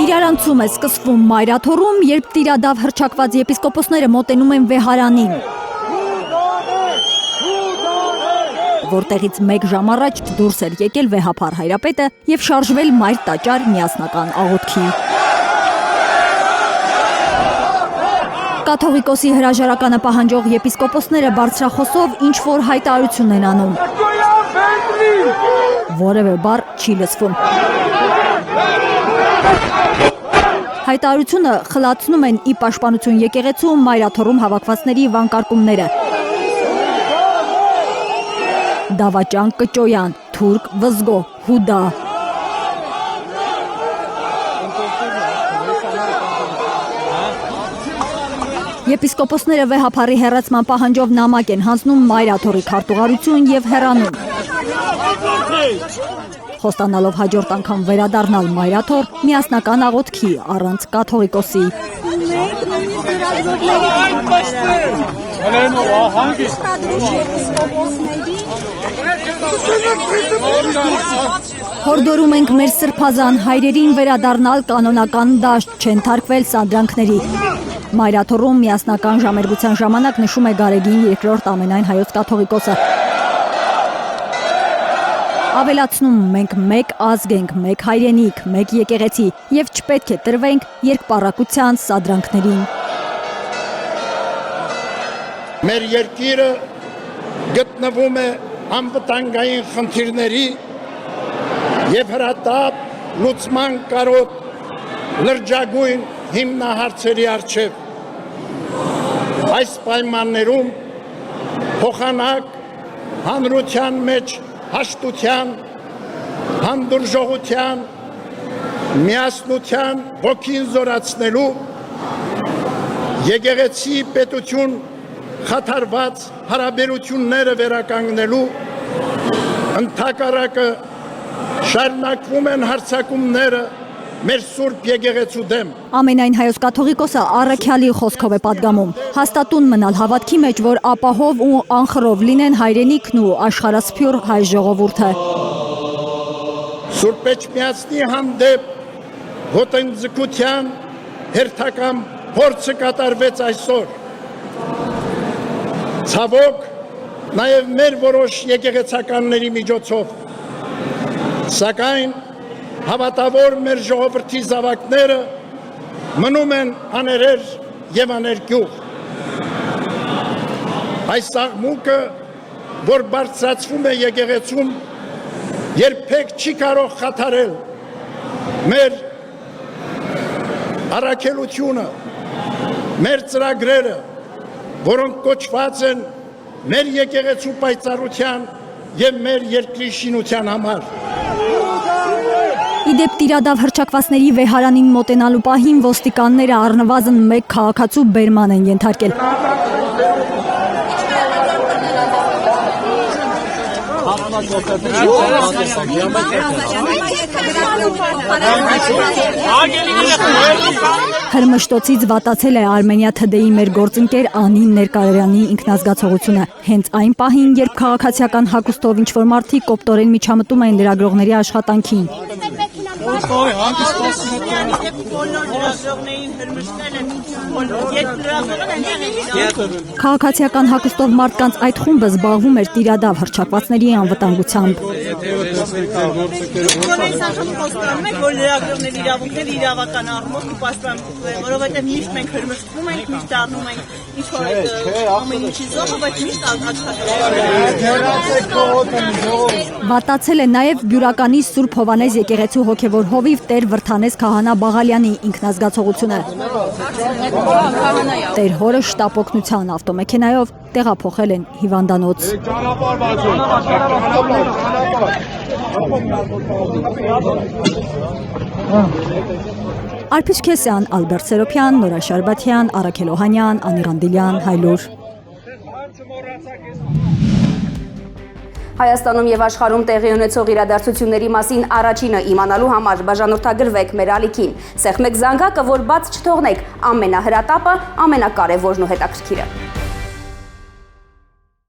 Իրարանցում է սկսվում Մայրաթորում, երբ տիրադավ հռչակված եպիսկոպոսները մոտենում են վեհարանին, որտեղից մեկ ժամ առաջ դուրս էր եկել վեհափառ հայրապետը և շարժվել մայր տաճար միասնական աղոթքի։ Կաթողիկոսի հրաժարականը պահանջող եպիսկոպոսները բարձրախոսով ինչ-որ հայտարարություն են անում։ Որևէ բառ չի լսվում։ Հայտարարությունը խլացնում են ի պաշտպանություն եկեղեցու Մայրաթորում հավաքվածների վանկարկումները։ Դավաճան Կճոյան, Թուրք Վզգո, Հուդա։ Եպիսկոպոսները վեհափառի հեռացման պահանջով նամակ են հանձնում Մայրաթորի քարտուղարություն և հեռանում։ Խոստանալով հաջորդ անգամ վերադառնալ Մայրաթոր միասնական աղոթքի առանց կաթողիկոսի։ Հորդորում ենք մեր սրբազան հայրերին վերադառնալ կանոնական դաշտ, չեն թարգվել սադրանքների։ Մայրաթորում միասնական ժամերգության ժամանակ նշում է Գարեգին II ամենայն հայոց կաթողիկոսը։ Ավելացնում մենք մեկ ազգ ենք, մեկ հայրենիք, մեկ եկեղեցի և չպետք է տրվենք երկպառակության սադրանքներին։ Մեր երկիրը գտնվում է անվտանգային խնդիրների և հրատապ լուծման կարոտ լրջագույն հիմնահարցերի առջև։ Այս պայմաններում փոխանակ հանրության մեջ հաշտության, հանդուրժողության, միասնության ոգին զորացնելու, եկեղեցի պետություն խաթարված հարաբերությունները վերականգնելու, ընդհակառակը շարունակվում են հարձակումները մեր սուրբ եկեղեցու դեմ։ Ամենայն հայոց կաթողիկոսը առաքյալի խոսքով է պատգամում, հաստատուն մնալ հավատքի մեջ, որ ապահով ու անխռով լինեն հայրենիքն ու աշխարհասփյուռ հայ ժողովուրդը։ Սուրբ Էջմիածնի հանդեպ ոտնձգության հերթական փորձը կատարվեց այսօր։ Ցավոք, նաև մեր որոշ եկեղեցականների միջոցով, սակայն հավատավոր մեր ժողովրդի զավակները մնում են աներեր և աներկյուղ։ Այս աղմուկը, որ բարձրացվում է եկեղեցում, երբեք չի կարող խաթարել մեր առաքելությունը, մեր ծրագրերը, որոնք կոչված են մեր եկեղեցու պայծառության և մեր երկրի շինության համար։ Իդեպ տիրադավ հռչակվածների վեհարանին մոտենալու պահին ոստիկանները առնվազն մեկ քաղաքացու բերման են ենթարկել։ Հրմշտոցից վատացել է Արմենիա ԹԴ-ի մեր գործընկեր Անին Ներկարարյանի ինքնազգացողությունը։ Հենց այն պահին, երբ քաղաքացիական հագուստով ինչ-որ մարդիկ կոպտորեն միջամտում են լրագրողների աշխատանքին։ Քաղաքացիական հագուստով մարդկանց այդ խումբը զբաղվում էր տիրադավ հռչակվածների անվտանգությամբ։ Վատացել է նաև Բյուրականի Սուրբ Հովհաննես եկեղեցու հոգևոր հովիվ Տեր Վրդանես քահանա Բաղալյանի ինքնազգացողությունը։ Տեր հորը շտապօգնության ավտոմեքենայով տեղափոխել են հիվանդանոց։ Արփիշ Քեսյան, Ալբերտ Սերոփյան, Նորա Շարբաթյան, Արաքել Օհանյան, Անի Ղանդիլյան, Հայլուր։ Հայաստանում և աշխարհում տեղի ունեցող իրադարձությունների մասին առաջինը իմանալու համար բաժանորդագրվեք մեր ալիքին։ Սեղմեք զանգակը, որ բաց չթողնեք, ամենահրատապը, ամենակարևորն ու հետաքրքիրը։